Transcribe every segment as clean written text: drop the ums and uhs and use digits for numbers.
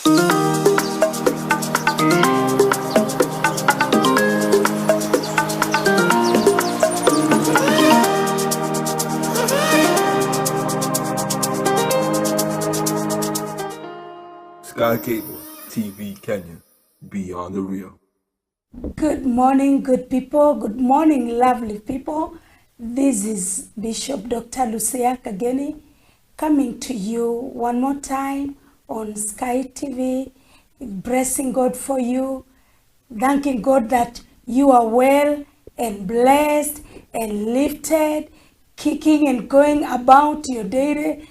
Sky Cable TV Kenya, Beyond the Real. Good morning, good people. Good morning, lovely people. This is Bishop Dr. Lucia Kageni coming to you one more time on Sky TV, blessing God for you, thanking God that you are well and blessed and lifted, kicking and going about your daily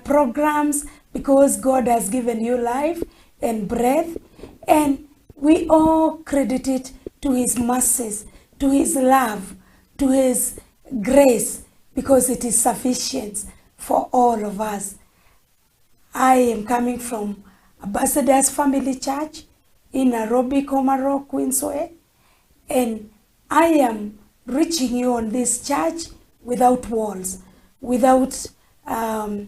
programs because God has given you life and breath, and we all credit it to His mercies, to His love, to His grace, because it is sufficient for all of us. I am coming from Ambassadors Family Church in Nairobi, Komaro, Queensway, and I am reaching you on this church without walls, without, the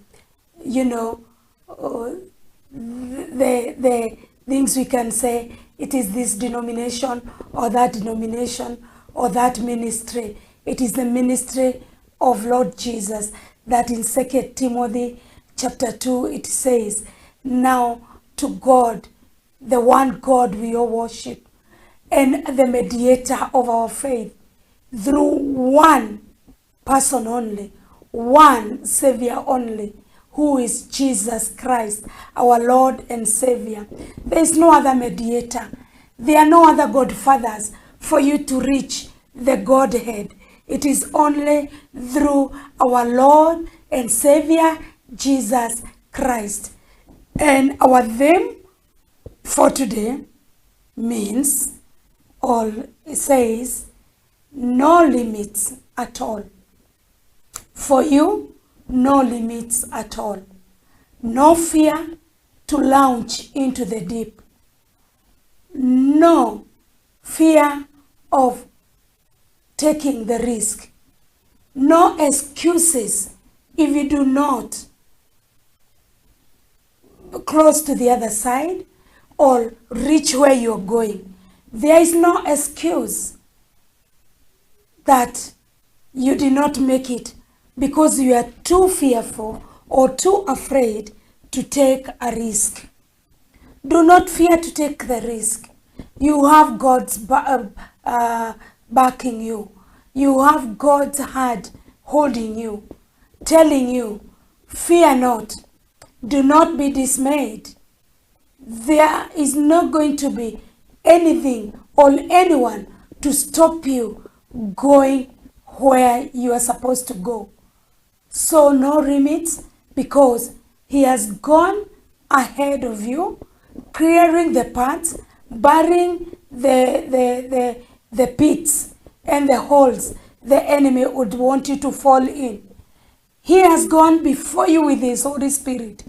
things we can say, it is this denomination or that denomination or that ministry. It is the ministry of Lord Jesus that in 2 Timothy chapter 2 it says, now to God, the one God we all worship, and the mediator of our faith, through one person only, one Savior only, who is Jesus Christ, our Lord and Savior. There is no other mediator. There are no other godfathers for you to reach the Godhead. It is only through our Lord and Savior, Jesus Christ. And our theme for today means, or it says, no limits at all. For you, no limits at all. No fear to launch into the deep. No fear of taking the risk. No excuses if you do not cross to the other side or reach where you're going. There is no excuse that you did not make it because you are too fearful or too afraid to take a risk. Do not fear to take the risk. You have God's backing you. You have God's hand holding you, telling you, fear not. Do not be dismayed. There is not going to be anything or anyone to stop you going where you are supposed to go. So no limits, because He has gone ahead of you, clearing the paths, burying the pits and the holes the enemy would want you to fall in. He has gone before you with His Holy Spirit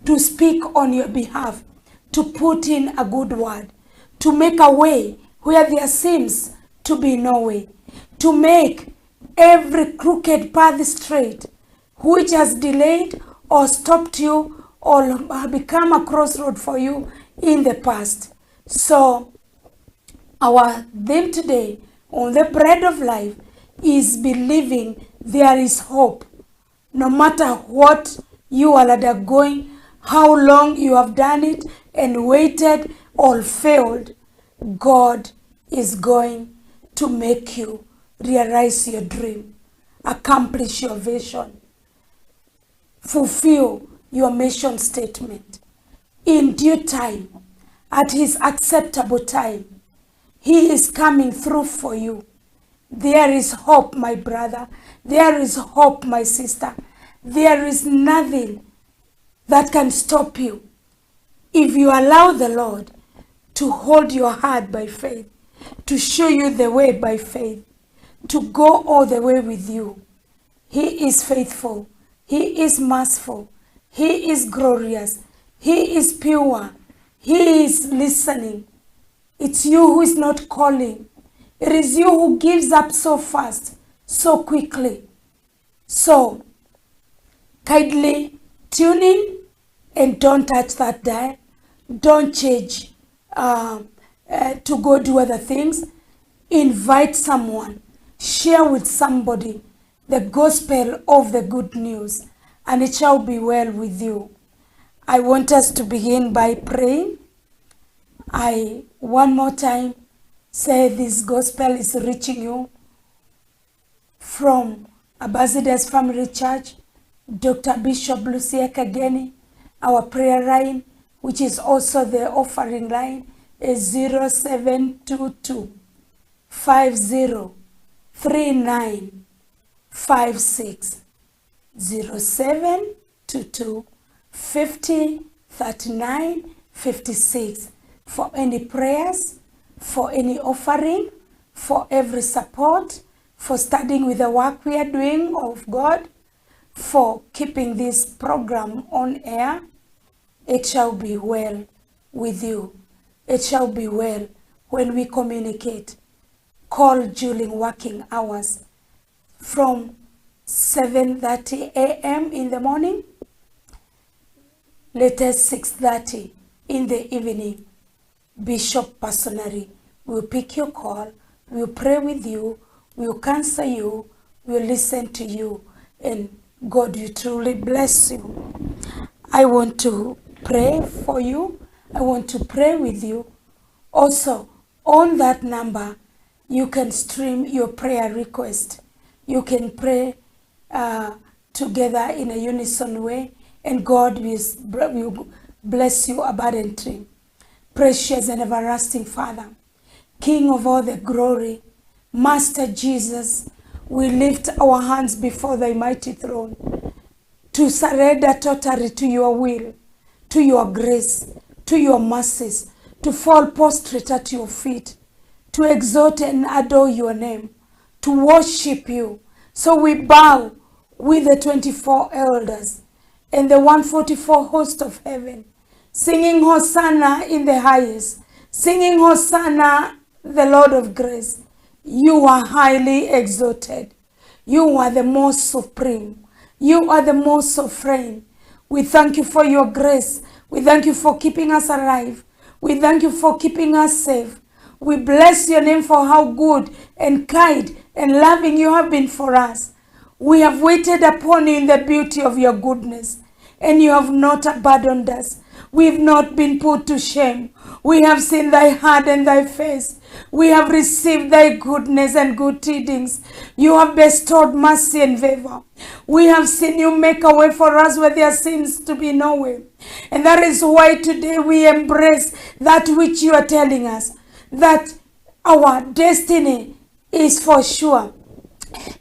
to speak on your behalf, to put in a good word, to make a way where there seems to be no way, to make every crooked path straight, which has delayed or stopped you or become a crossroad for you in the past. So our theme today on the bread of life is believing there is hope. No matter what you are undergoing, how long you have done it and waited or failed, God is going to make you realize your dream, accomplish your vision, fulfill your mission statement in due time, at His acceptable time. He is coming through for you. There is hope, my brother. There is hope, my sister. There is nothing that can stop you if you allow the Lord to hold your heart by faith, to show you the way by faith, to go all the way with you. He is faithful. He is merciful. He is glorious. He is pure. He is listening. It's you who is not calling. It is you who gives up so fast, so quickly. So, kindly tune in and don't touch that dial. Don't change to go do other things. Invite someone. Share with somebody the gospel of the good news, and it shall be well with you. I want us to begin by praying. I, one more time, say this gospel is reaching you from Ambassadors Family Church, Dr. Bishop Lucia Kageni. Our prayer line, which is also the offering line, is 0722 503956. 0722 503956. For any prayers, for any offering, for every support, for studying with the work we are doing of God, for keeping this program on air. It shall be well with you. It shall be well when we communicate. Call during working hours from 7:30 a.m. in the morning, latest 6:30 in the evening. Bishop personally will pick your call, will pray with you, will counsel you, will listen to you, and God will truly bless you. I want to pray for you. I want to pray with you. Also, on that number, you can stream your prayer request. You can pray together in a unison way, and God will bless you abundantly. Precious and everlasting Father, King of all the glory, Master Jesus, we lift our hands before thy mighty throne to surrender totally to your will, to your grace, to your mercies, to fall prostrate at your feet, to exalt and adore your name, to worship you. So we bow with the 24 elders and the 144 host of heaven, singing Hosanna in the highest, singing Hosanna, the Lord of grace. You are highly exalted. You are the most supreme. You are the most sovereign. We thank you for your grace. We thank you for keeping us alive. We thank you for keeping us safe. We bless your name for how good and kind and loving you have been for us. We have waited upon you in the beauty of your goodness, and you have not abandoned us. We have not been put to shame. We have seen thy hand and thy face. We have received thy goodness and good tidings. You have bestowed mercy and favor. We have seen you make a way for us where there seems to be no way. And that is why today we embrace that which you are telling us, that our destiny is for sure.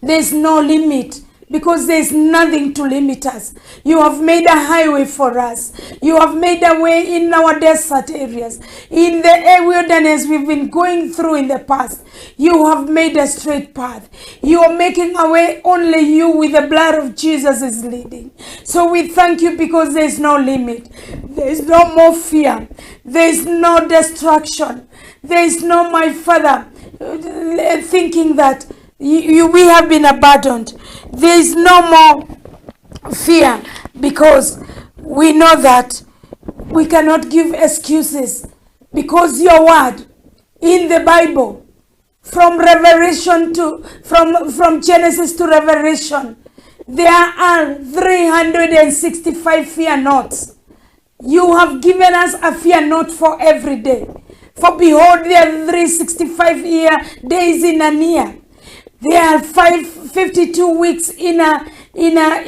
There's no limit, because there's nothing to limit us. You have made a highway for us. You have made a way in our desert areas. In the wilderness we've been going through in the past, you have made a straight path. You are making a way only you, with the blood of Jesus, is leading. So we thank you, because there's no limit. There's no more fear. There's no destruction. There's no, my Father, thinking that we have been abandoned. There is no more fear, because we know that we cannot give excuses, because your word in the Bible, from Revelation to from Genesis to Revelation, there are 365 fear nots. You have given us a fear note for every day. For behold, there are 365 days in a year. There are 52 weeks in a year,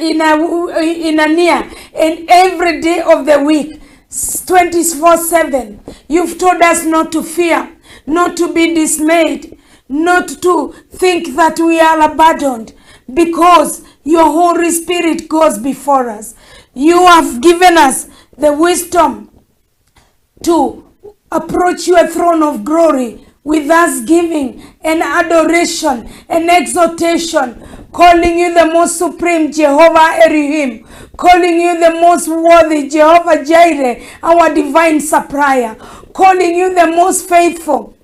and every day of the week, 24/7. You've told us not to fear, not to be dismayed, not to think that we are abandoned, because your Holy Spirit goes before us. You have given us the wisdom to approach your throne of glory with thanksgiving and adoration and exaltation, calling you the most supreme Jehovah Elohim, calling you the most worthy Jehovah Jireh, our divine supplier, calling you the most faithful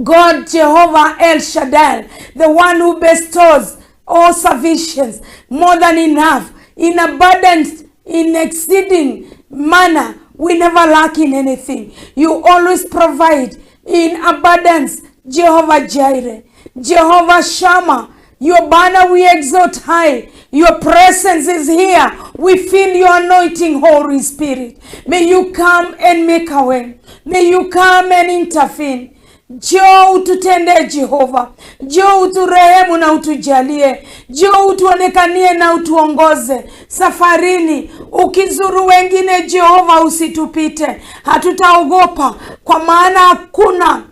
God Jehovah El Shaddai, the one who bestows all sufficiency, more than enough, in abundance, in exceeding manner, We never lack in anything. You always provide in abundance. Jehovah Jireh, Jehovah Shammah, your banner we exalt high. Your presence is here. We feel your anointing, Holy Spirit. May you come and make a way. May you come and intervene. Njoo ututende Jehova. Njoo uturehemu na utujalie. Njoo utuonekanie na utuongoze safarini. Ukizuru wengine Jehova, usitupite. Hatutaogopa kwa maana hakuna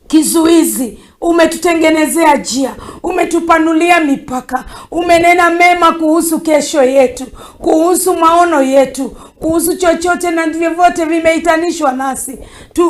kizuizi. Umetutengenezea njia, umetupanulia mipaka, umenena mema kuhusu kesho yetu, kuhusu maono yetu, kuhusu chochote na vyovyote vimeitanishwa nasi.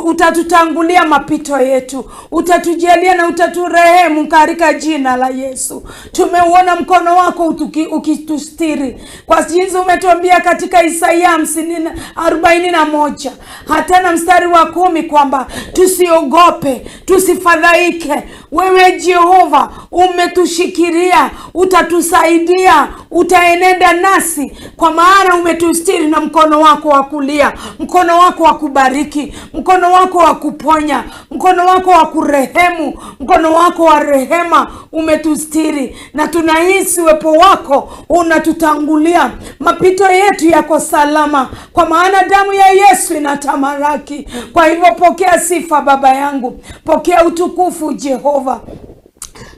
Utatutangulia mapito yetu, utatujalia na utaturehemu katika jina la Yesu. Tumeuona mkono wako ukitustiri kwa jinsi umetuambia katika Isaia 41 hata na mstari wa 10 kwamba tusiogope, tusifadhaike. Wewe Jehova umetushikilia, utatusaidia, utaenenda nasi kwa maana umetustiri na mkono wako wa kulia, mkono wako wa kubariki, mkono wako wa kuponya, mkono wako wa kurehemu, mkono wako wa rehema umetustiri, na tunahisi uwepo wako unatutangulia. Mapito yetu yako salama kwa maana damu ya Yesu inatamalaki. Kwa hivyo pokea sifa Baba yangu, pokea utukufu Jehova.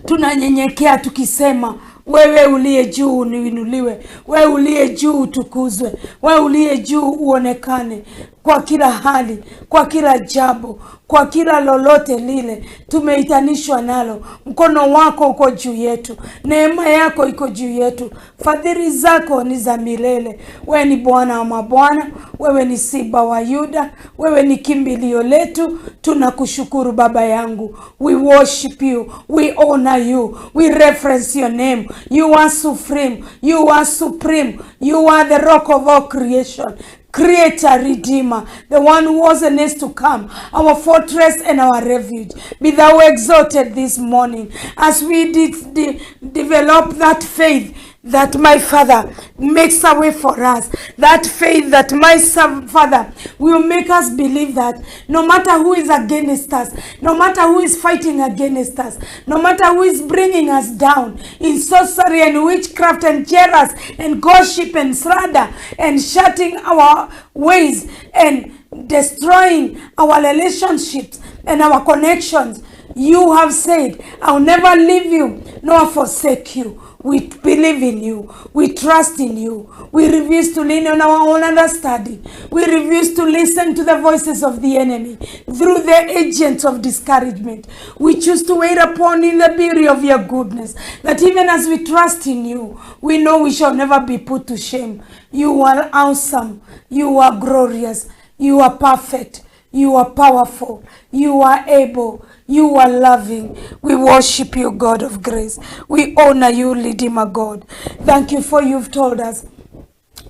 Tunanyenyekea tukisema wewe uliye juu uinuliwe, wewe uliye juu utukuzwe, wewe uliye juu uonekane kwa kila hali, kwa kila jambo, kwa kila lolote lile tumeitanishwa nalo. Mkono wako uko juu yetu, neema yako iko juu yetu, fadhili zako ni za milele. Wewe ni Bwana wa mabwana, wewe ni Simba wa Yuda, wewe ni kimbilio letu. Tunakushukuru Baba yangu. We worship you, we honor you, we reference your name. You are supreme, you are supreme, you are the rock of all creation. Creator, Redeemer, the one who was and is to come, our fortress and our refuge. Be thou exalted this morning as we develop that faith that my Father makes a way for us. That faith that my Father will make us believe that no matter who is against us, no matter who is fighting against us, no matter who is bringing us down in sorcery and witchcraft and jealous and gossip and slander and shutting our ways and destroying our relationships and our connections, you have said, I'll never leave you nor forsake you. We believe in you. We trust in you. We refuse to lean on our own understanding. We refuse to listen to the voices of the enemy through the agents of discouragement. We choose to wait upon in the beauty of your goodness, that even as we trust in you, we know we shall never be put to shame. You are awesome. You are glorious. You are perfect. You are powerful. You are able. You are loving. We worship you, God of grace. We honor you, Redeemer God. Thank you for you've told us,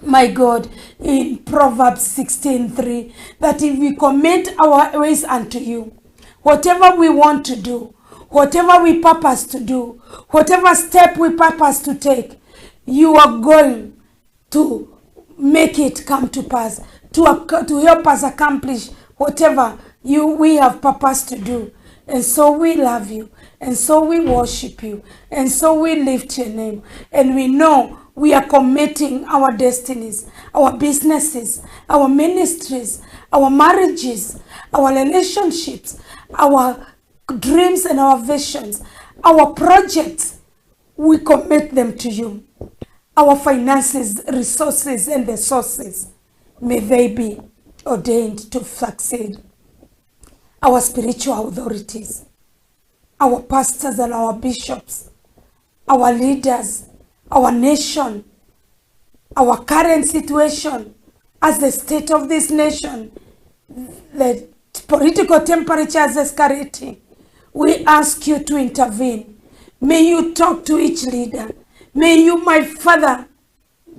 my God, in Proverbs 16:3, that if we commit our ways unto you, whatever we want to do, whatever we purpose to do, whatever step we purpose to take, you are going to make it come to pass, to help us accomplish whatever we have purposed to do. And so we love you, and so we worship you, and so we lift your name. And we know we are committing our destinies, our businesses, our ministries, our marriages, our relationships, our dreams and our visions, our projects. We commit them to you. Our finances, resources, and the sources, may they be ordained to succeed. Our spiritual authorities, our pastors and our bishops, our leaders, our nation, our current situation as the state of this nation, the political temperature is escalating. We ask you to intervene. May you talk to each leader. May you, my Father,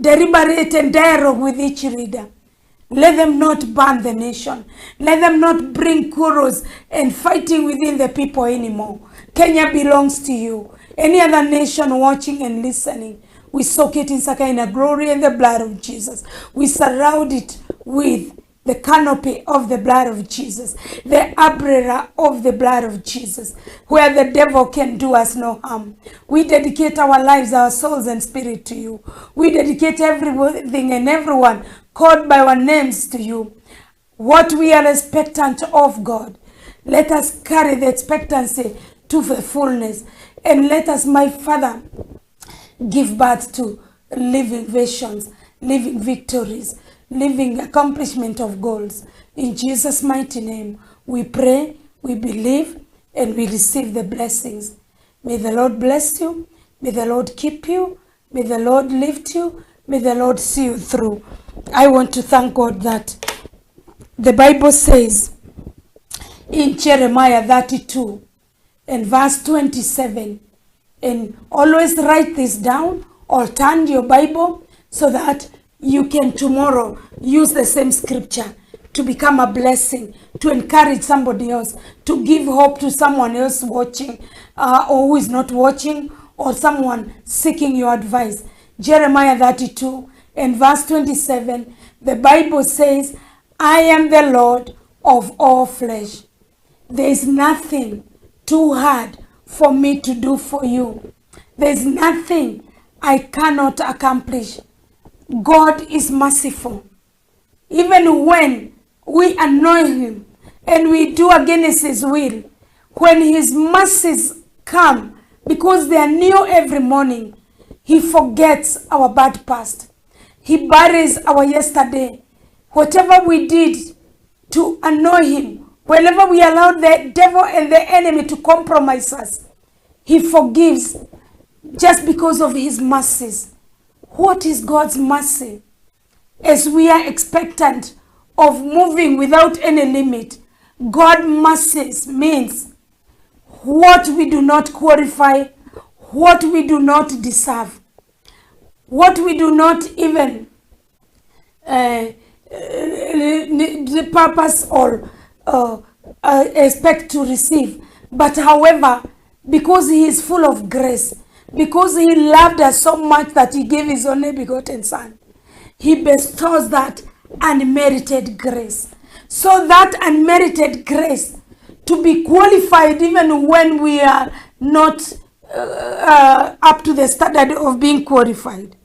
deliberate and dialogue with each leader. Let them not burn the nation. Let them not bring quarrels and fighting within the people anymore. Kenya belongs to you. Any other nation watching and listening, we soak it in Shekinah glory and the blood of Jesus. We surround it with the canopy of the blood of Jesus, the umbrella of the blood of Jesus, where the devil can do us no harm. We dedicate our lives, our souls and spirit to you. We dedicate everything and everyone called by our names to you. What we are expectant of, God, let us carry the expectancy to the fullness, and let us, my Father, give birth to living visions, living victories, living accomplishment of goals. In Jesus' mighty name, we pray, we believe, and we receive the blessings. May the Lord bless you. May the Lord keep you. May the Lord lift you. May the Lord see you through. I want to thank God that the Bible says in Jeremiah 32 and verse 27, and always write this down or turn your Bible so that you can tomorrow use the same scripture to become a blessing, to encourage somebody else, to give hope to someone else watching or who is not watching, or someone seeking your advice. Jeremiah 32 and verse 27, the Bible says, I am the Lord of all flesh. There is nothing too hard for me to do for you. There is nothing I cannot accomplish. God is merciful. Even when we annoy him and we do against his will, when his mercies come, because they are new every morning, he forgets our bad past. He buries our yesterday. Whatever we did to annoy him, whenever we allowed the devil and the enemy to compromise us, he forgives just because of his mercies. What is God's mercy? As we are expectant of moving without any limit, God's mercies means what we do not qualify, what we do not deserve, what we do not even the purpose or expect to receive. But however, because he is full of grace, because he loved us so much that he gave his only begotten son, he bestows that unmerited grace. So that unmerited grace, to be qualified even when we are not up to the standard of being qualified,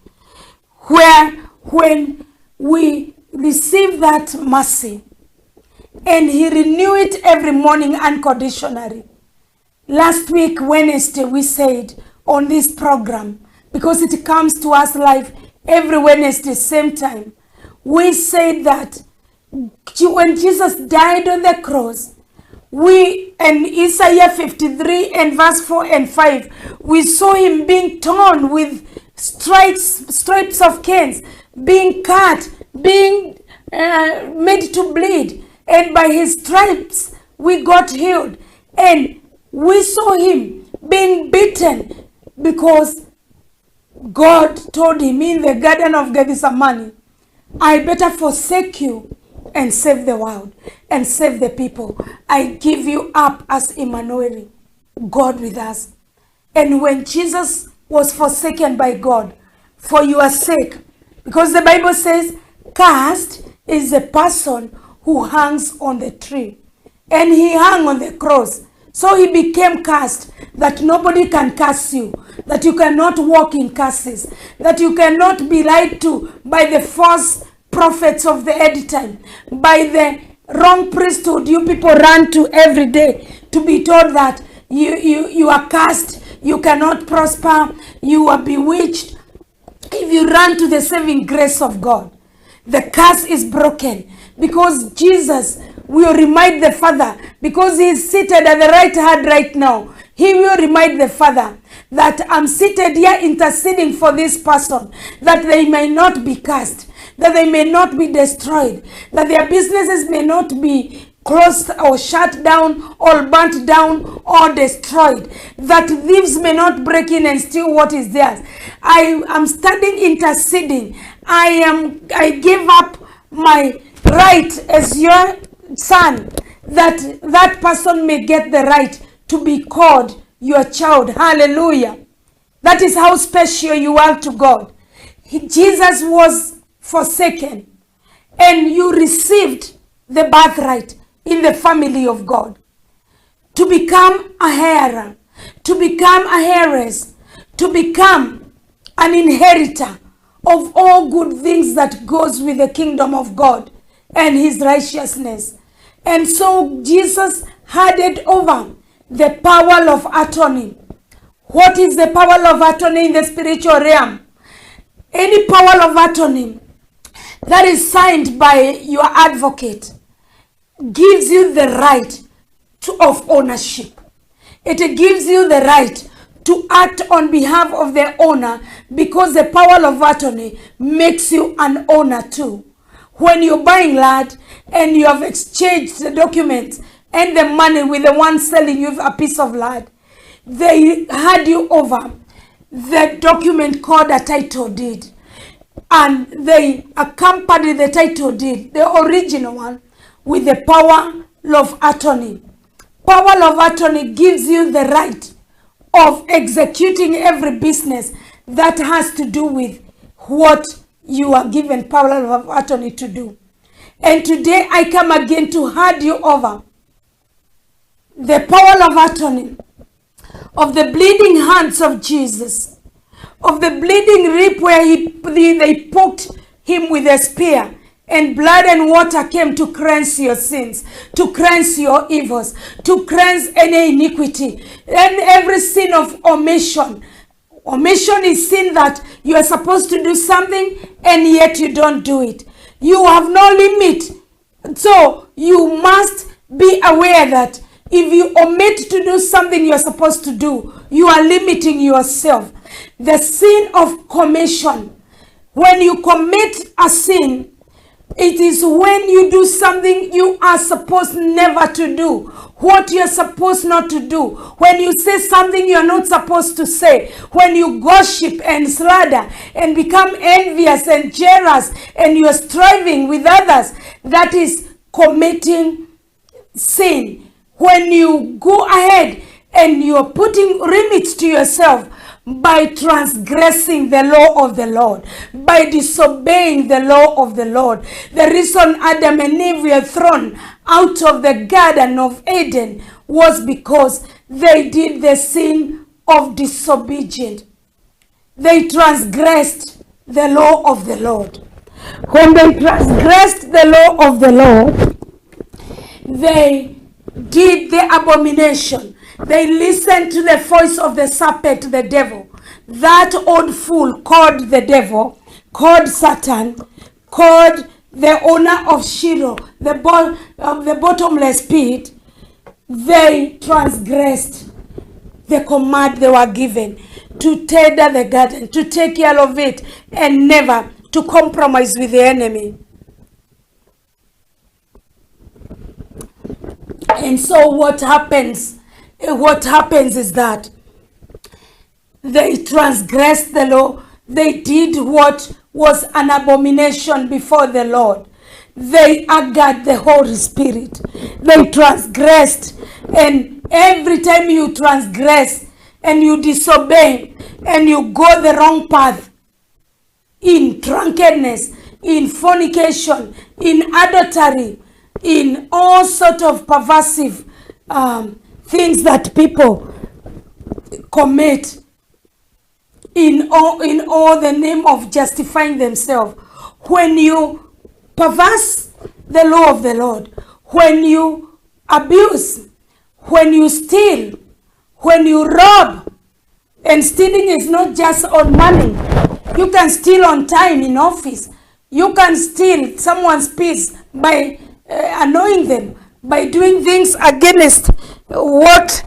where when we receive that mercy and he renew it every morning unconditionally. Last week, Wednesday, we said on this program, because it comes to us live every Wednesday, same time, we said that when Jesus died on the cross, we, in Isaiah 53 and verse 4 and 5, we saw him being torn with stripes of canes, being cut, being made to bleed. And by his stripes, we got healed. And we saw him being beaten because God told him in the Garden of Gethsemane, I better forsake you and save the world and save the people. I give you up as Emmanuel, God with us. And when Jesus was forsaken by God for your sake, because the Bible says, cursed is the person who hangs on the tree. And he hung on the cross. So he became cursed, that nobody can curse you, that you cannot walk in curses, that you cannot be lied to by the false prophets of the end time, by the wrong priesthood you people run to every day to be told that you are cursed, you cannot prosper, you are bewitched. If you run to the saving grace of God, the curse is broken, because Jesus will remind the Father, because he is seated at the right hand right now. He will remind the Father that I'm seated here interceding for this person, that they may not be cast, that they may not be destroyed, that their businesses may not be closed or shut down or burnt down or destroyed, that thieves may not break in and steal what is theirs. I am standing interceding. I give up my right as your son, that that person may get the right to be called your child. Hallelujah. That is how special you are to God. Jesus was forsaken, and you received the birthright in the family of God, to become a heir, to become a heiress, to become an inheritor of all good things that goes with the kingdom of God and his righteousness. And so Jesus handed over the power of attorney. What is the power of attorney in the spiritual realm? Any power of attorney that is signed by your advocate gives you the right of ownership. It gives you the right to act on behalf of the owner, because the power of attorney makes you an owner too. When you're buying land and you have exchanged the documents and the money with the one selling you a piece of land, they hand you over the document called a title deed, and they accompany the title deed, the original one, with the power of attorney. Power of attorney gives you the right of executing every business that has to do with what you are given power of attorney to do. And today I come again to hand you over the power of attorney of the bleeding hands of Jesus, of the bleeding rib where they poked him with a spear, and blood and water came to cleanse your sins, to cleanse your evils, to cleanse any iniquity and every sin of omission. Omission is sin that you are supposed to do something and yet you don't do it. You have no limit. So you must be aware that if you omit to do something you are supposed to do, you are limiting yourself. The sin of commission. When you commit a sin, it is when you do something you are supposed never to do, what you're supposed not to do, when you say something you're not supposed to say, when you gossip and slander and become envious and jealous and you're striving with others, that is committing sin. When you go ahead and you're putting limits to yourself by transgressing the law of the Lord, by disobeying the law of the Lord. The reason Adam and Eve were thrown out of the Garden of Eden was because they did the sin of disobedience. They transgressed the law of the Lord. When they transgressed the law of the Lord, they did the abomination. They listened to the voice of the serpent, the devil. That old fool called the devil, called Satan, called the owner of Shiloh, the bottomless pit. They transgressed the command they were given to tender the garden, to take care of it, and never to compromise with the enemy. And so what happens is that they transgressed the law. They did what was an abomination before the Lord. They angered the Holy Spirit. They transgressed. And every time you transgress and you disobey and you go the wrong path, in drunkenness, in fornication, in adultery, in all sort of perversive things that people commit in all the name of justifying themselves. When you perverse the law of the Lord, when you abuse, when you steal, when you rob, and stealing is not just on money. You can steal on time in office. You can steal someone's peace by annoying them, by doing things against what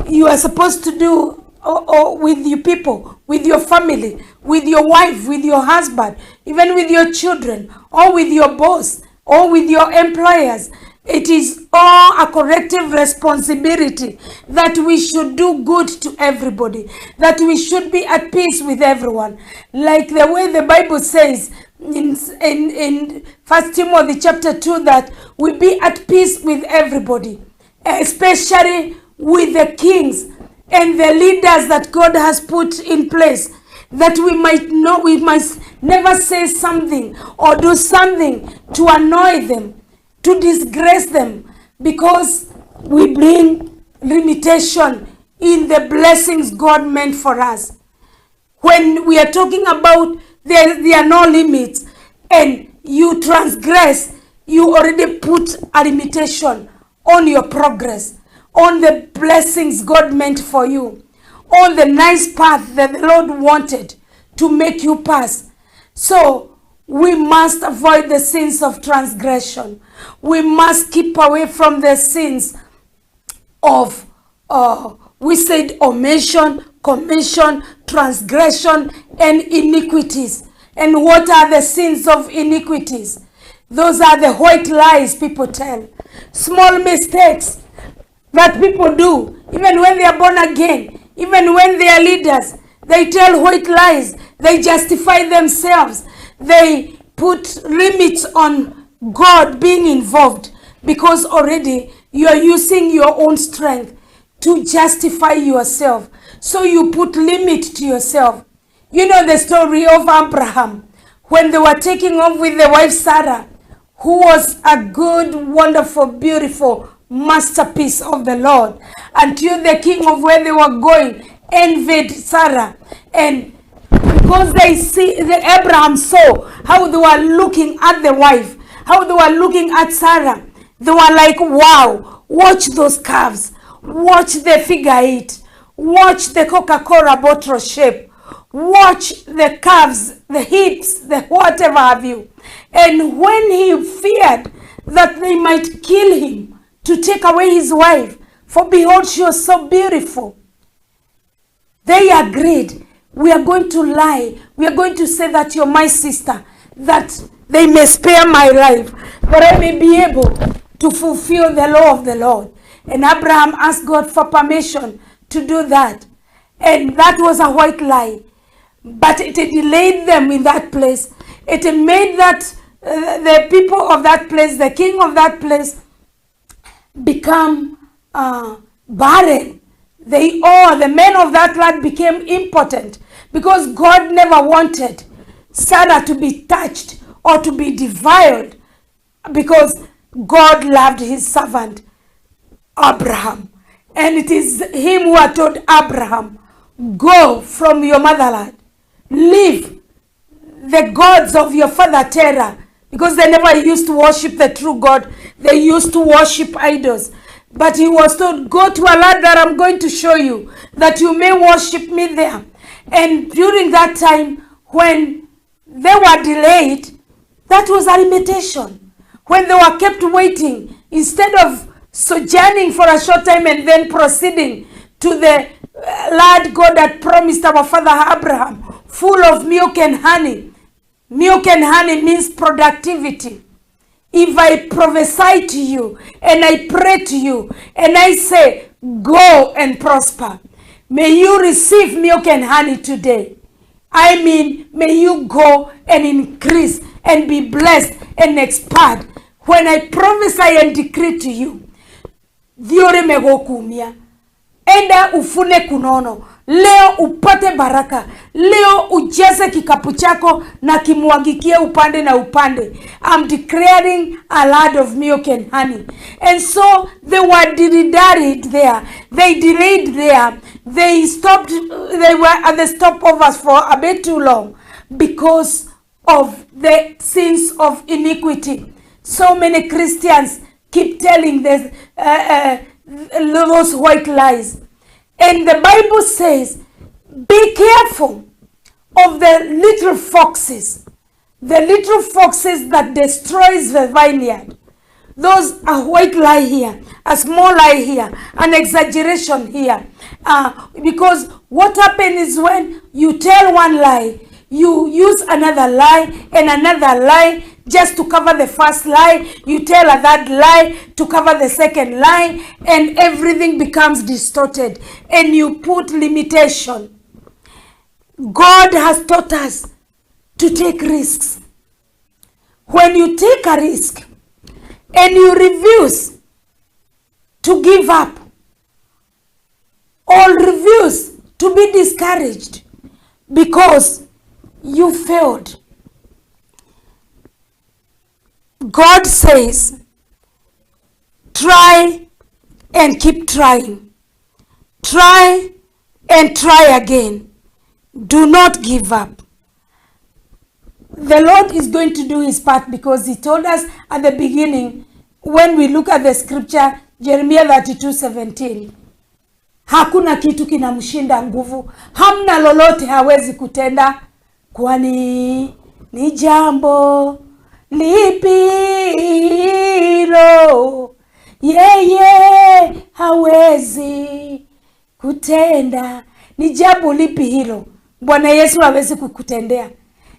you are supposed to do or with your people, with your family, with your wife, with your husband, even with your children, or with your boss, or with your employers. It is all a collective responsibility that we should do good to everybody, that we should be at peace with everyone. Like the way the Bible says in 1 Timothy chapter 2, that we be at peace with everybody, especially with the kings and the leaders that God has put in place, that we must never say something or do something to annoy them, to disgrace them, because we bring limitation in the blessings God meant for us. When we are talking about there are no limits and you transgress, you already put a limitation on your progress, on the blessings God meant for you, on the nice path that the Lord wanted to make you pass. So we must avoid the sins of transgression. We must keep away from the sins of, we said, omission, commission, transgression, and iniquities. And what are the sins of iniquities? Those are the white lies people tell. Small mistakes that people do, even when they are born again, even when they are leaders, they tell white lies. They justify themselves. They put limits on God being involved because already you are using your own strength to justify yourself. So you put limit to yourself. You know the story of Abraham when they were taking off with the wife Sarah, who was a good, wonderful, beautiful masterpiece of the Lord, until the king of where they were going envied Sarah. And because Abraham saw how they were looking at the wife, how they were looking at Sarah, they were like, wow, watch those calves, watch the figure eight, watch the Coca-Cola bottle shape, watch the calves, the hips, the whatever have you. And when he feared that they might kill him to take away his wife, for behold, she was so beautiful, they agreed, we are going to lie. We are going to say that you're my sister, that they may spare my life, that I may be able to fulfill the law of the Lord. And Abraham asked God for permission to do that. And that was a white lie. But it delayed them in that place. It made that the people of that place, the king of that place, become barren. The men of that land became impotent because God never wanted Sarah to be touched or to be defiled, because God loved his servant Abraham. And it is him who had told Abraham, go from your motherland, leave the gods of your father Terah, because they never used to worship the true God. They used to worship idols. But he was told, go to a land that I'm going to show you, that you may worship me there. And during that time, when they were delayed, that was a limitation. When they were kept waiting, instead of sojourning for a short time and then proceeding to the land God had promised our father Abraham, full of milk and honey. Milk and honey means productivity. If I prophesy to you and I pray to you and I say, go and prosper, may you receive milk and honey today. I mean, may you go and increase and be blessed and expand. When I prophesy and decree to you, Diore megokumia, enda ufune kunono, leo upate baraka, leo ujaze kikapu chako na kimwagikie upande na upande. I'm declaring a land of milk and honey. And so they were delayed there. They delayed there. They stopped, they were at the stopovers for a bit too long because of the sins of iniquity. So many Christians keep telling those white lies. And the Bible says, be careful of the little foxes that destroys the vineyard. Those are white lie here, a small lie here, an exaggeration here. Because what happens is when you tell one lie, you use another lie and another lie just to cover the first lie. You tell that lie to cover the second lie, and everything becomes distorted. And you put limitation. God has taught us to take risks. When you take a risk and you refuse to give up or refuse to be discouraged because you failed, God says, try and keep trying. Try and try again. Do not give up. The Lord is going to do his part, because he told us at the beginning, when we look at the scripture, Jeremiah 32:17, hakuna kitu kinamshinda nguvu, hamna lolote hawezi kutenda, kwani ni jambo lipi hilo yeye hawezi kutenda. Ni jambo lipi hilo Bwana Yesu hawezi kukutendea?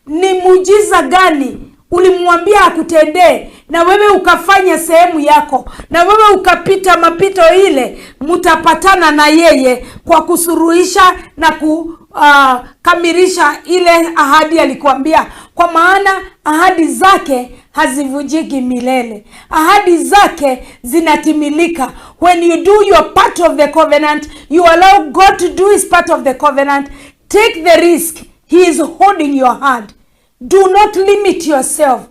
Ni muujiza gani ulimwambia akutendee, na wewe ukafanya sehemu yako, na wewe ukapita mapito ile? Mtapatana na yeye kwa kusuruhisha na kukamilisha ile ahadi alikuambia, kwa maana ahadi zake hazivujiki milele. Ahadi zake zinatimilika. When you do your part of the covenant, you allow God to do his part of the covenant. Take the risk. He is holding your hand. Do not limit yourself.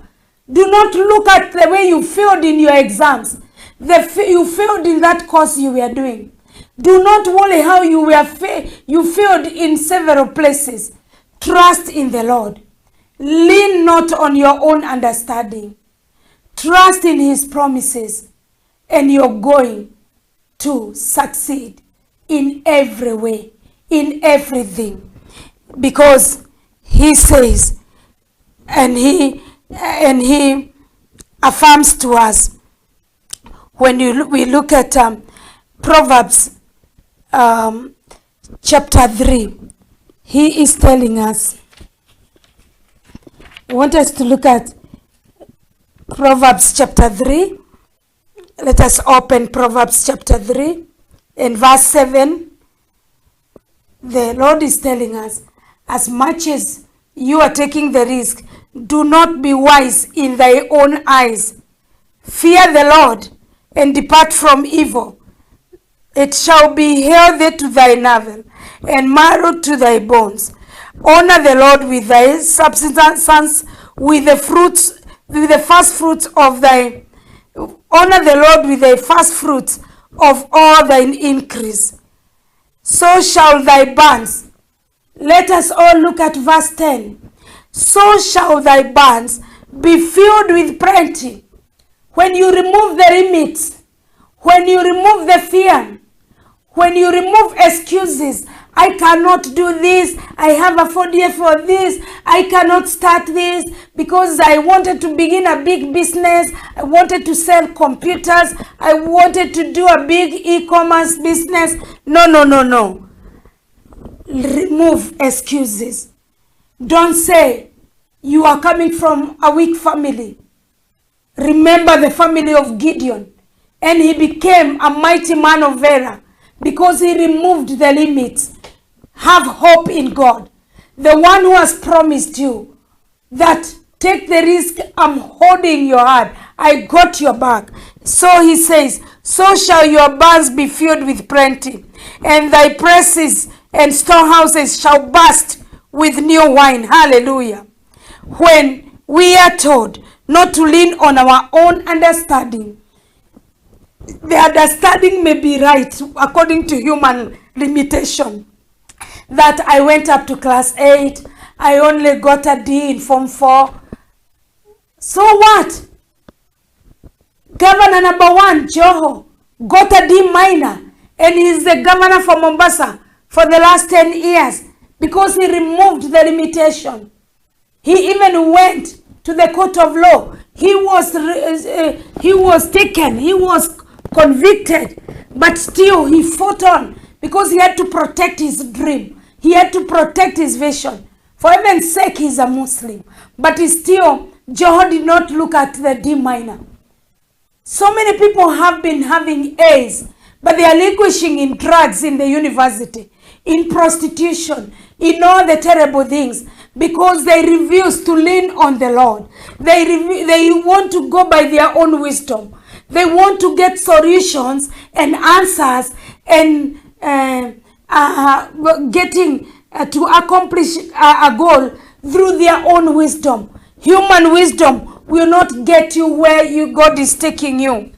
Do not look at the way you failed in your exams. You failed in that course you were doing. Do not worry how you failed in several places. Trust in the Lord. Lean not on your own understanding. Trust in his promises, and you're going to succeed in every way, in everything. Because he says, and he affirms to us, when we look at Proverbs chapter 3, he is telling us, I want us to look at Proverbs chapter 3. Let us open Proverbs chapter 3 and verse 7. The Lord is telling us, as much as you are taking the risk, do not be wise in thy own eyes. Fear the Lord and depart from evil. It shall be healthy to thy navel and marrow to thy bones. Honor the Lord with thy substance, with the first fruits of thy. Honor the Lord with thy first fruits of all thine increase. So shall thy barns. Let us all look at verse 10. So shall thy barns be filled with plenty. When you remove the limits, when you remove the fear, when you remove excuses, I cannot do this, I have a 4 for this, I cannot start this because I wanted to begin a big business, I wanted to sell computers, I wanted to do a big e-commerce business. No. Remove excuses. Don't say you are coming from a weak family. Remember the family of Gideon, and he became a mighty man of valor because he removed the limits. Have hope in God, the one who has promised you that take the risk, I'm holding your hand, I got your back. So he says, so shall your barns be filled with plenty, and thy presses and storehouses shall burst with new wine. Hallelujah. When we are told not to lean on our own understanding, the understanding may be right according to human limitation. That I went up to class 8, I only got a D in Form 4. So what? Governor number 1, Joho, got a D minor, and he's the governor for Mombasa for the last 10 years because he removed the limitation. He even went to the court of law. He was taken, he was convicted, but still he fought on because he had to protect his dream. He had to protect his vision. For heaven's sake, he's a Muslim. But still, Joho did not look at the D minor. So many people have been having A's, but they are languishing in drugs in the university, in prostitution, in all the terrible things, because they refuse to lean on the Lord. They want to go by their own wisdom. They want to get solutions and answers and getting to accomplish a goal through their own wisdom. Human wisdom will not get you where God is taking you.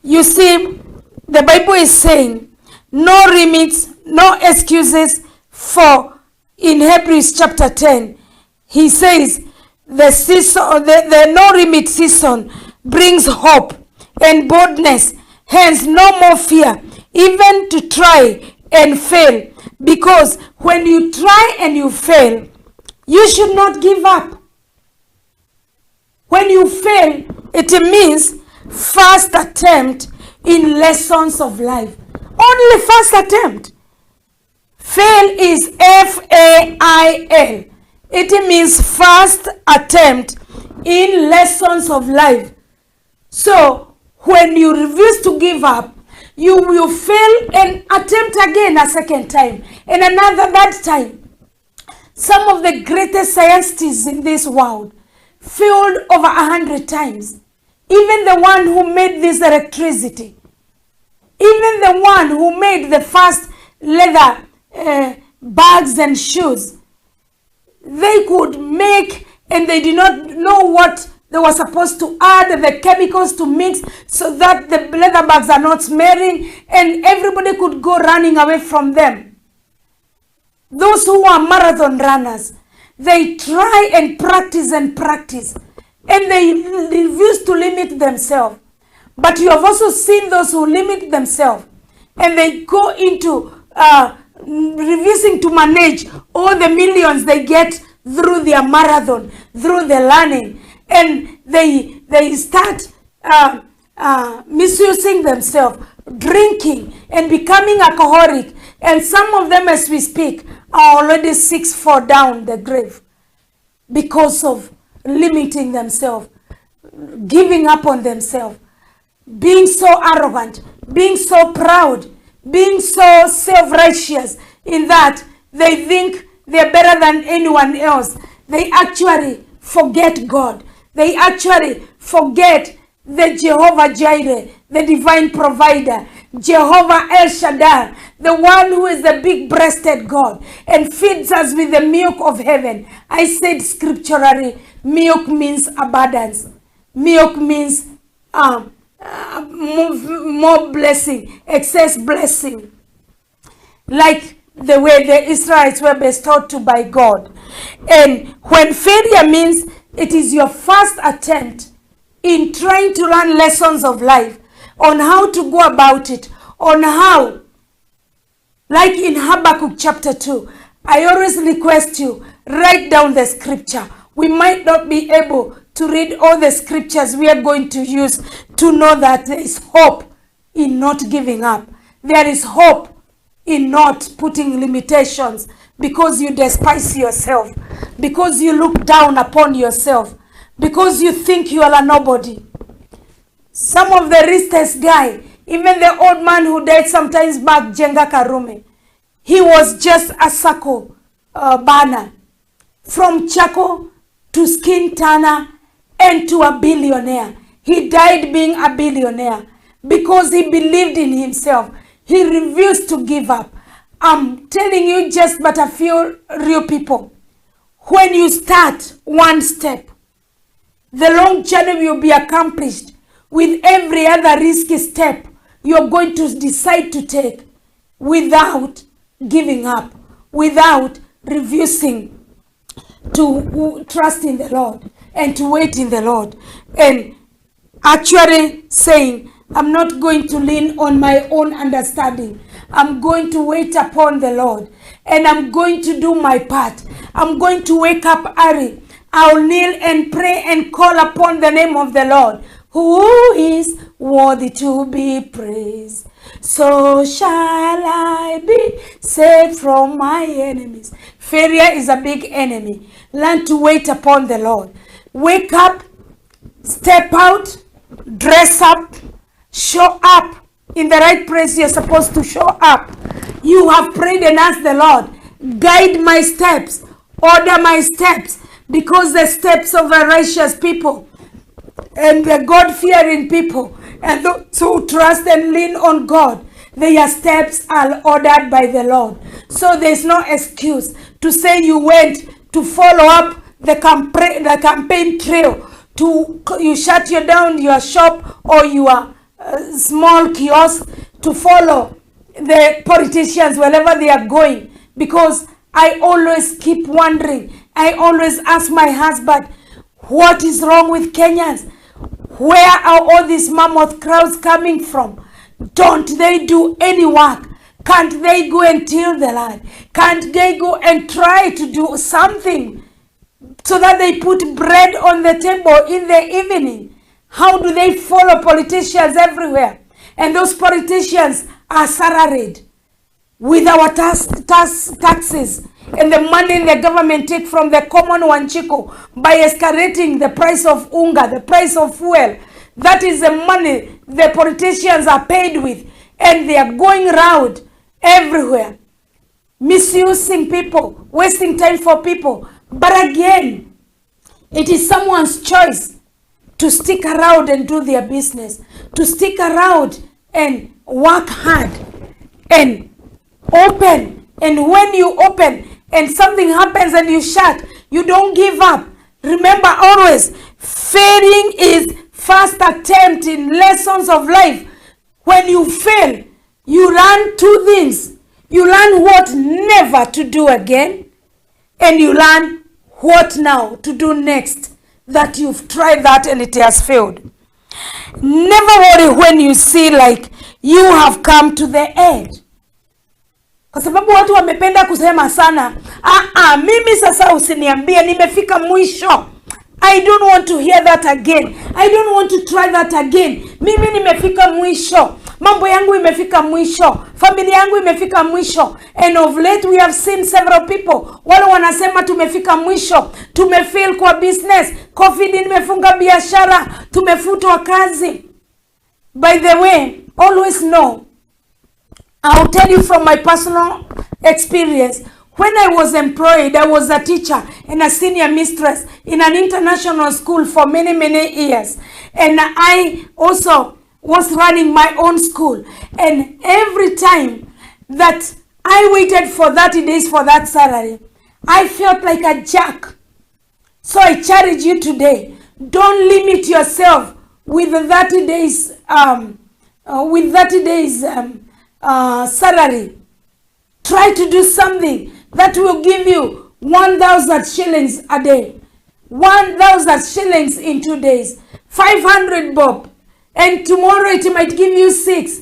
You see, the Bible is saying, no limits, no excuses for, in Hebrews chapter 10, he says, the no limit season brings hope and boldness, hence no more fear, even to try and fail. Because when you try and you fail, you should not give up. When you fail, it means first attempt in lessons of life. Only first attempt. Fail is F-A-I-L. It means first attempt in lessons of life. So, when you refuse to give up, you will fail and attempt again a second time and another third time. Some of the greatest scientists in this world failed over 100 times. Even the one who made this electricity, even the one who made the first leather bags and shoes, they could make, and they did not know what they were supposed to add, the chemicals to mix so that the leather bags are not smelling, and everybody could go running away from them. Those who are marathon runners, they try and practice, and they refuse to limit themselves. But you have also seen those who limit themselves, and they go into refusing to manage all the millions they get through their marathon, through the learning, and they start misusing themselves, drinking and becoming alcoholic. And some of them, as we speak, are already 6 down the grave because of limiting themselves, giving up on themselves, being so arrogant, being so proud, being so self-righteous in that they think they're better than anyone else. They actually forget God. They actually forget the Jehovah Jireh, the divine provider, Jehovah El Shaddai, the one who is the big-breasted God and feeds us with the milk of heaven. I said scripturally, milk means abundance. Milk means more blessing, excess blessing. Like the way the Israelites were bestowed to by God. And when failure means it is your first attempt in trying to learn lessons of life, on how to go about it, on how, like in Habakkuk chapter 2, I always request you, write down the scripture. We might not be able to read all the scriptures we are going to use to know that there is hope in not giving up. There is hope in not putting limitations because you despise yourself, because you look down upon yourself, because you think you are a nobody. Some of the richest guy, even the old man who died sometimes back, Jenga Karume, he was just a circle banner. From Chaco to skin tanner and to a billionaire. He died being a billionaire because he believed in himself. He refused to give up. I'm telling you just but a few real people. When you start one step, the long journey will be accomplished with every other risky step you're going to decide to take without giving up, without refusing to trust in the Lord and to wait in the Lord. And actually saying, I'm not going to lean on my own understanding. I'm going to wait upon the Lord. And I'm going to do my part. I'm going to wake up early. I'll kneel and pray and call upon the name of the Lord, who is worthy to be praised. So shall I be saved from my enemies. Failure is a big enemy. Learn to wait upon the Lord. Wake up, step out, dress up, show up in the right place you're supposed to show up. You have prayed and asked the Lord, guide my steps, order my steps, because the steps of the righteous people and the God-fearing people and those who trust and lean on God, their steps are ordered by the Lord. So there's no excuse to say you went to follow up the campaign trail you shut down your shop or your small kiosk to follow the politicians wherever they are going. Because I always keep wondering, I always ask my husband, what is wrong with Kenyans? Where are all these mammoth crowds coming from? Don't they do any work? Can't they go and till the land? Can't they go and try to do something so that they put bread on the table in the evening? How do they follow politicians everywhere? And those politicians are salaried with our taxes and the money the government take from the common wanchiko by escalating the price of unga, the price of fuel. That is the money the politicians are paid with, and they are going around everywhere, misusing people, wasting time for people. But again, it is someone's choice to stick around and do their business, to stick around and work hard and open. And when you open and something happens and you shut, you don't give up. Remember always, failing is first attempt in lessons of life. When you fail, you learn two things. You learn what never to do again, and you learn what now to do next, that you've tried that and it has failed. Never worry when you see like you have come to the end. Kwa sababu watu wamependa kusema sana, mimi sasa usiniambie nimefika mwisho. I don't want to hear that again. I don't want to try that again. Mimi nimefika mwisho. Mambo yangu imefika mwisho. Familia yangu imefika mwisho. And of late we have seen several people. Wale wanasema tumefika mwisho. Tumefail kwa business. COVID imefunga biashara. Tumefutwa kazi. By the way, always know, I'll tell you from my personal experience. When I was employed, I was a teacher and a senior mistress in an international school for many, many years. And I also was running my own school. And every time that I waited for 30 days for that salary, I felt like a jerk. So I challenge you today, don't limit yourself with 30 days, salary. Try to do something that will give you 1,000 shillings a day. 1,000 shillings in 2 days. 500 bob. And tomorrow it might give you 6.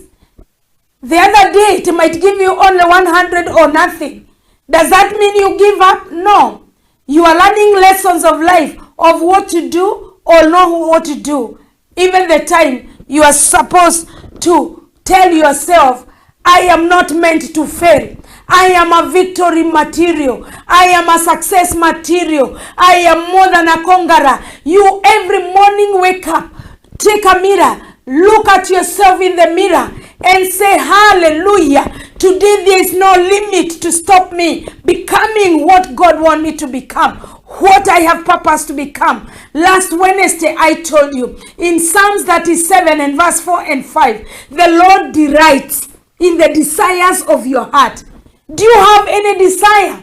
The other day it might give you only 100 or nothing. Does that mean you give up? No. You are learning lessons of life, of what to do or not what to do. Even the time you are supposed to tell yourself, I am not meant to fail. I am a victory material. I am a success material. I am more than a conqueror. You every morning wake up, take a mirror, look at yourself in the mirror and say, hallelujah. Today there is no limit to stop me becoming what God wants me to become, what I have purpose to become. Last Wednesday I told you in Psalms 37 and verse 4 and 5, the Lord delights in the desires of your heart. Do you have any desire?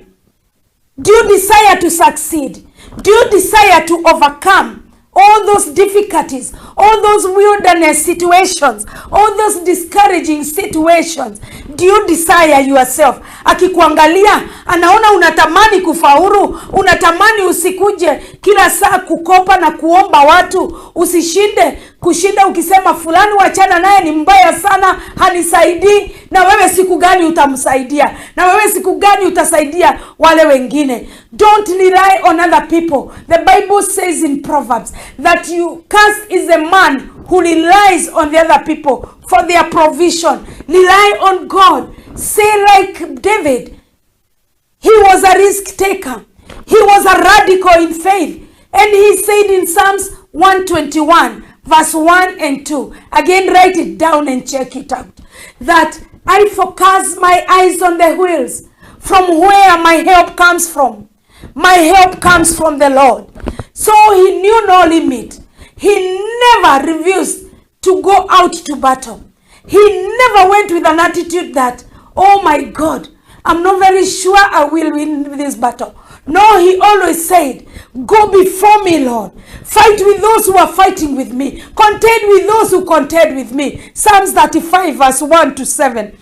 Do you desire to succeed? Do you desire to overcome all those difficulties, all those wilderness situations, all those discouraging situations? Do you desire yourself? Akikuangalia, anaona unatamani kufaulu, unatamani usikuje kila saa kukopa na kuomba watu, usishinde kushinda ukisema fulani wachana naye ni mbaya sana, hanisaidii. Na wewe siku gani utamsaidia? Na wewe siku gani utasaidia wale wengine? Don't rely on other people. The Bible says in Proverbs that you curse is a man who relies on the other people for their provision. Rely on God. Say like David, he was a risk taker. He was a radical in faith. And he said in Psalms 121, verse 1 and 2, again write it down and check it out, that I focus my eyes on the hills, from where my help comes from. My help comes from the Lord. So he knew no limit. He never refused to go out to battle. He never went with an attitude that, oh my God, I'm not very sure I will win this battle. No, he always said, go before me, Lord. Fight with those who are fighting with me. Contend with those who contend with me. Psalms 35 verse 1 to 7.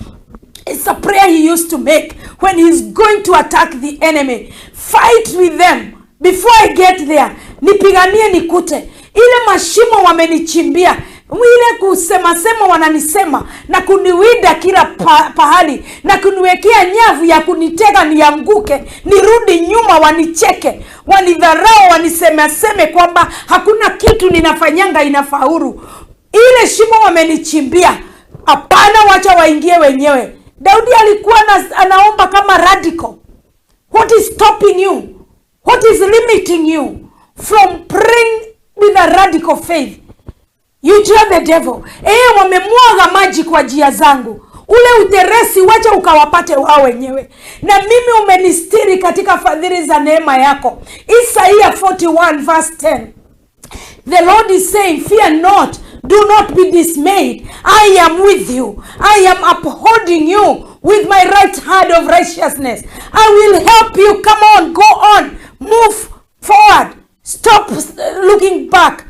It's a prayer he used to make when he's going to attack the enemy. Fight with them. Before I get there, nipiganie nikute. Ile mashimo wamenichimbia, ile kusema wananisema na kuniwida kila pahali na kuniwekea nyavu ya kunitega nianguke, nirudi nyuma, wanicheke, wanidharau, waniseme kwamba hakuna kitu ninafanyanga inafaulu. Ile shimo wamenichimbia, hapana, wacha waingie wenyewe. Daudi alikuwa anaomba kama radical. What is stopping you? What is limiting you from praying with a radical faith? You tell the devil, wamemwaga maji kwa njia zangu. Ule uteresi wacha ukawapate wao wenyewe. Na mimi umenistiri katika fadhili za neema yako. Isaiah 41 verse 10. The Lord is saying, fear not, do not be dismayed. I am with you. I am upholding you with my right hand of righteousness. I will help you. Come on, go on, move forward. Stop looking back.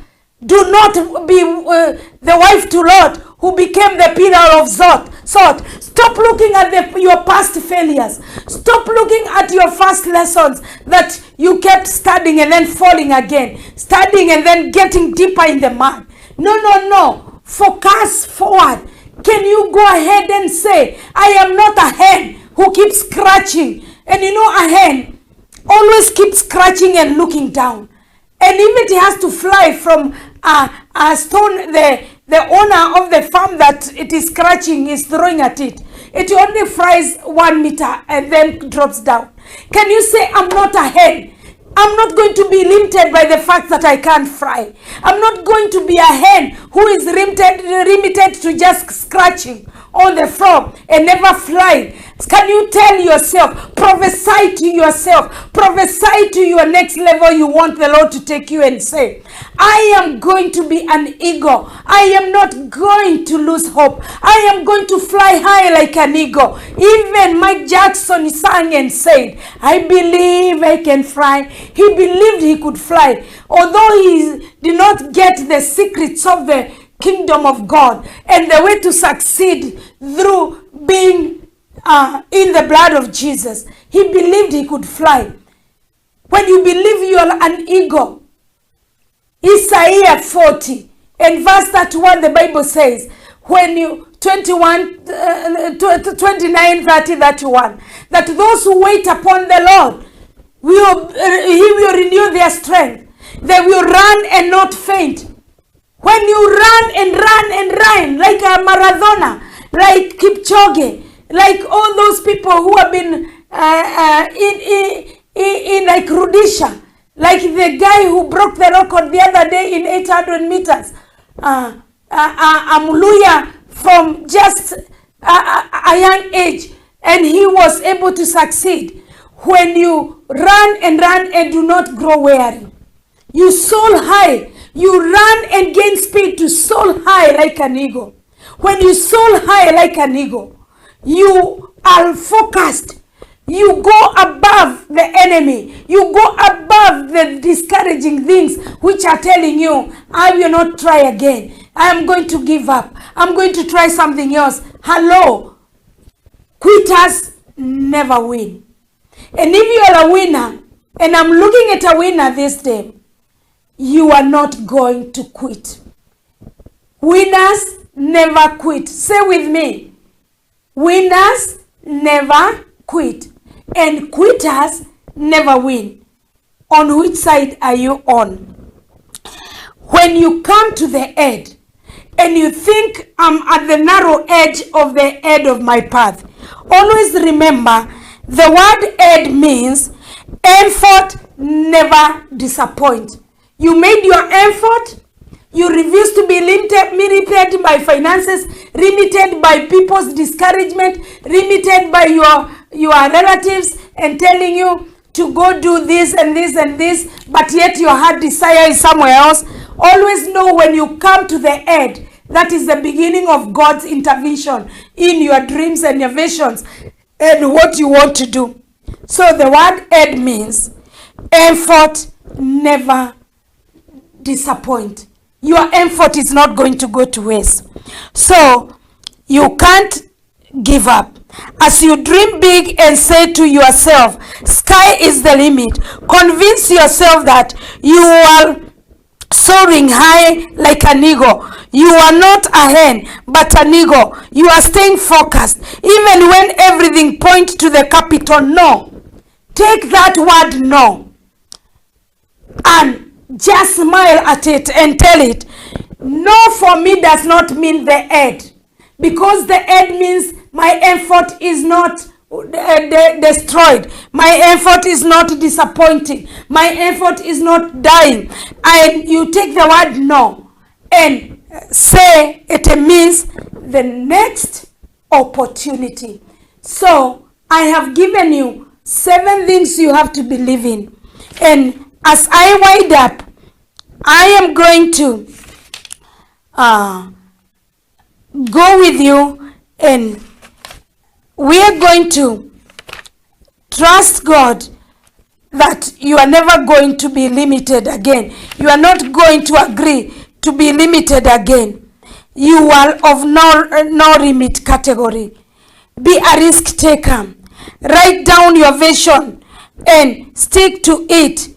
Do not be the wife to Lot who became the pillar of salt. Stop looking at your past failures. Stop looking at your first lessons that you kept studying and then falling again. Studying and then getting deeper in the mud. No. Focus forward. Can you go ahead and say, I am not a hen who keeps scratching. And you know, a hen always keeps scratching and looking down. And if it has to fly from a stone, the owner of the farm that it is scratching is throwing at it, it only flies 1 meter and then drops down. Can you say, I'm not a hen? I'm not going to be limited by the fact that I can't fly. I'm not going to be a hen who is limited to just scratching on the floor and never flying. Can you tell yourself, prophesy to yourself, prophesy to your next level you want the Lord to take you, and say, I am going to be an eagle. I am not going to lose hope. I am going to fly high like an eagle. Even Mike Jackson sang and said, I believe I can fly. He believed he could fly. Although he did not get the secrets of the kingdom of God and the way to succeed through being in the blood of Jesus, he believed he could fly. When you believe you are an eagle, Isaiah 40 and verse 31, the Bible says, when you 29, 30, 31, that those who wait upon the Lord he will renew their strength. They will run and not faint. When you run like a marathoner, like Kipchoge, like all those people who have been in like Rudisha, like the guy who broke the record the other day in 800 meters, Lucia, from just a young age, and he was able to succeed. When you run and do not grow weary, you soar high. You run and gain speed to soar high like an eagle. When you soar high like an eagle, you are focused. You go above the enemy. You go above the discouraging things which are telling you, I will not try again. I am going to give up. I'm going to try something else. Hello. Quitters never win. And if you are a winner, and I'm looking at a winner this day, you are not going to quit. Winners never quit. Say with me. Winners never quit. And quitters never win. On which side are you on? When you come to the end and you think I'm at the narrow edge of the end of my path, always remember the word end means effort never disappoint. You made your effort. You refuse to be limited by finances, limited by people's discouragement, limited by your relatives and telling you to go do this and this and this, but yet your heart desire is somewhere else. Always know when you come to the end, that is the beginning of God's intervention in your dreams and your visions and what you want to do. So the word end means Effort never disappoint. Your effort is not going to go to waste. So you can't give up. As you dream big and say to yourself, sky is the limit, convince yourself that you are soaring high like an eagle. You are not a hen, but an eagle. You are staying focused, even when everything points to the capital no. Take that word no and just smile at it and tell it, no for me does not mean the end. Because the end means my effort is not destroyed. My effort is not disappointing. My effort is not dying. And you take the word no and say it means the next opportunity. So I have given you 7 things you have to believe in. And as I wind up, I am going to go with you, and we are going to trust God that you are never going to be limited again. You are not going to agree to be limited again. You are of no limit category. Be a risk taker. Write down your vision and stick to it.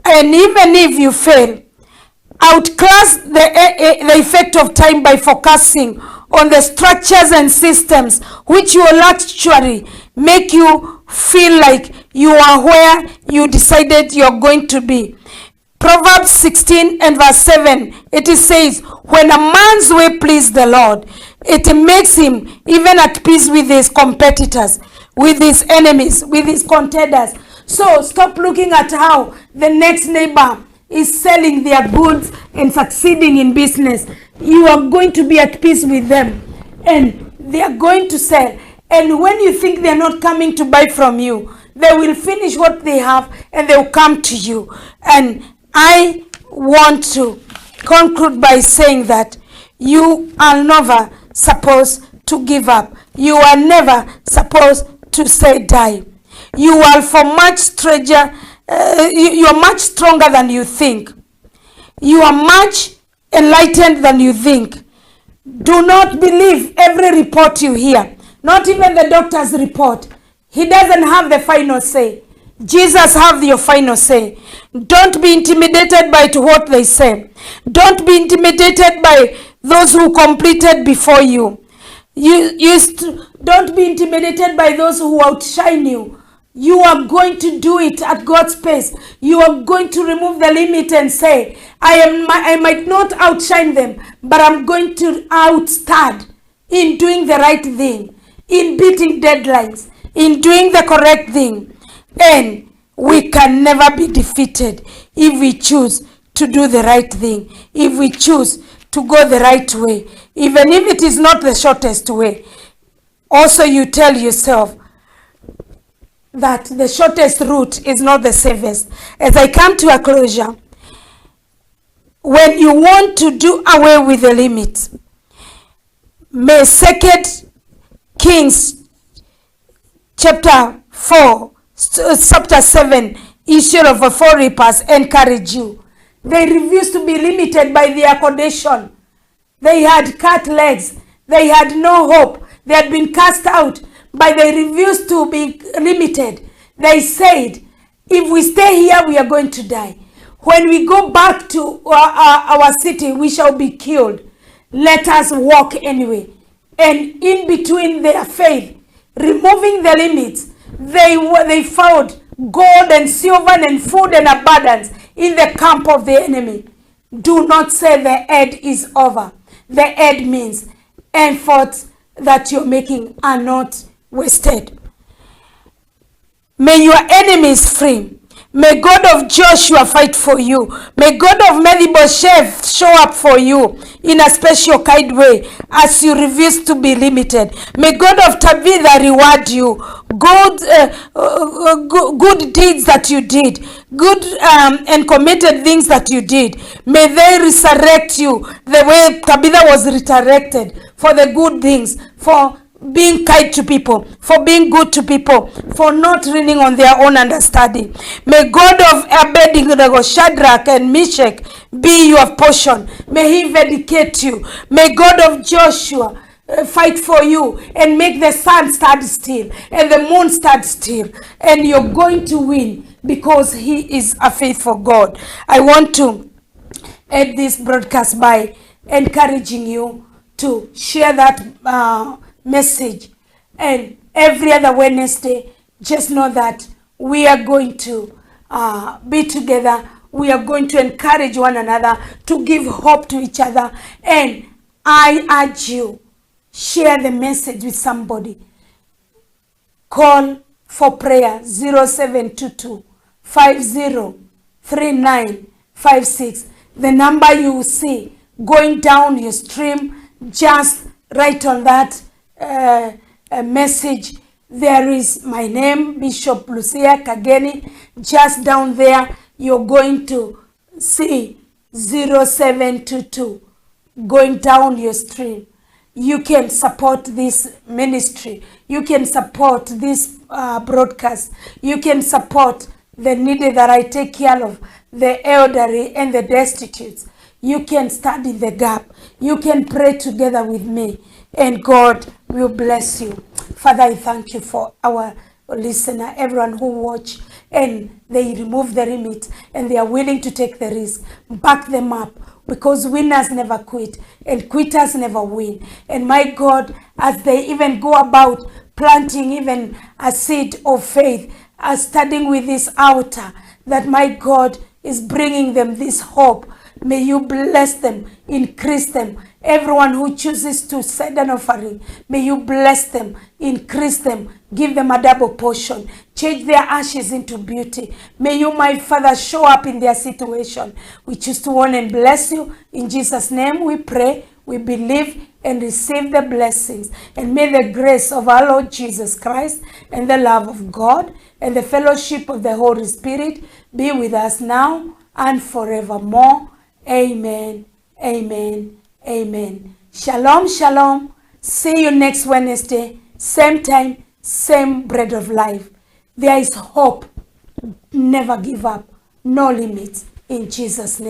And even if you fail, outclass the effect of time by focusing on the structures and systems which will actually make you feel like you are where you decided you're going to be. Proverbs 16 and verse 7, it says, when a man's way pleases the Lord, it makes him even at peace with his competitors, with his enemies, with his contenders. So stop looking at how the next neighbor is selling their goods and succeeding in business. You are going to be at peace with them, and they are going to sell. And when you think they are not coming to buy from you, they will finish what they have and they will come to you. And I want to conclude by saying that you are never supposed to give up. You are never supposed to say die. You are you are much stronger than you think. You are much enlightened than you think. Do not believe every report you hear, not even the doctor's report. He doesn't have the final say. Jesus has your final say. Don't be intimidated by what they say. Don't be intimidated by those who completed before you. Don't be intimidated by those who outshine you. You are going to do it at God's pace. You are going to remove the limit and say, I might not outshine them, but I'm going to outstand in doing the right thing, in beating deadlines, in doing the correct thing. And we can never be defeated if we choose to do the right thing, if we choose to go the right way, even if it is not the shortest way. Also, you tell yourself that the shortest route is not the safest. As I come to a closure, when you want to do away with the limits, may 2 Kings chapter 7 issue of the 4 reapers encourage you. They refused to be limited by their condition. They had cut legs. They had no hope. They had been cast out, but they refused to be limited. They said, if we stay here, we are going to die. When we go back to our city, we shall be killed. Let us walk anyway. And in between their faith, removing the limits, they found gold and silver and food and abundance in the camp of the enemy. Do not say the end is over. The end means efforts that you're making are not wasted. May your enemies free. May God of Joshua fight for you. May God of Mephibosheth show up for you in a special kind way as you refuse to be limited. May God of Tabitha reward you. Good deeds that you did. Good and committed things that you did. May they resurrect you the way Tabitha was resurrected for the good things, for being kind to people, for being good to people, for not leaning on their own understanding. May God of Abednego, Shadrach, and Meshach be your portion. May He vindicate you. May God of Joshua fight for you and make the sun stand still and the moon stand still, and you're going to win because He is a faithful God. I want to end this broadcast by encouraging you to share that message, and every other Wednesday, just know that we are going to be together. We are going to encourage one another, to give hope to each other, and I urge you, share the message with somebody. Call for prayer 0722 503956. The number you will see going down your stream, just write on that message. There is my name, Bishop Lucia Kageni. Just down there, you're going to see 0722 going down your stream. You can support this ministry. You can support this broadcast. You can support the needy that I take care of, the elderly and the destitute. You can stand in the gap. You can pray together with me, and God will bless you. Father, I thank you for our listener, everyone who watch, and they remove the limit and they are willing to take the risk. Back them up, because winners never quit and quitters never win. And my God, as they even go about planting even a seed of faith, as studying with this altar, that my God is bringing them this hope. May you bless them, increase them. Everyone who chooses to send an offering, may you bless them, increase them, give them a double portion, change their ashes into beauty. May you, my Father, show up in their situation. We choose to honor and bless you. In Jesus' name we pray, we believe, and receive the blessings. And may the grace of our Lord Jesus Christ and the love of God and the fellowship of the Holy Spirit be with us now and forevermore. Amen. Amen. Amen. Shalom, shalom. See you next Wednesday, same time, same bread of life. There is hope. Never give up. No limits. In Jesus' name.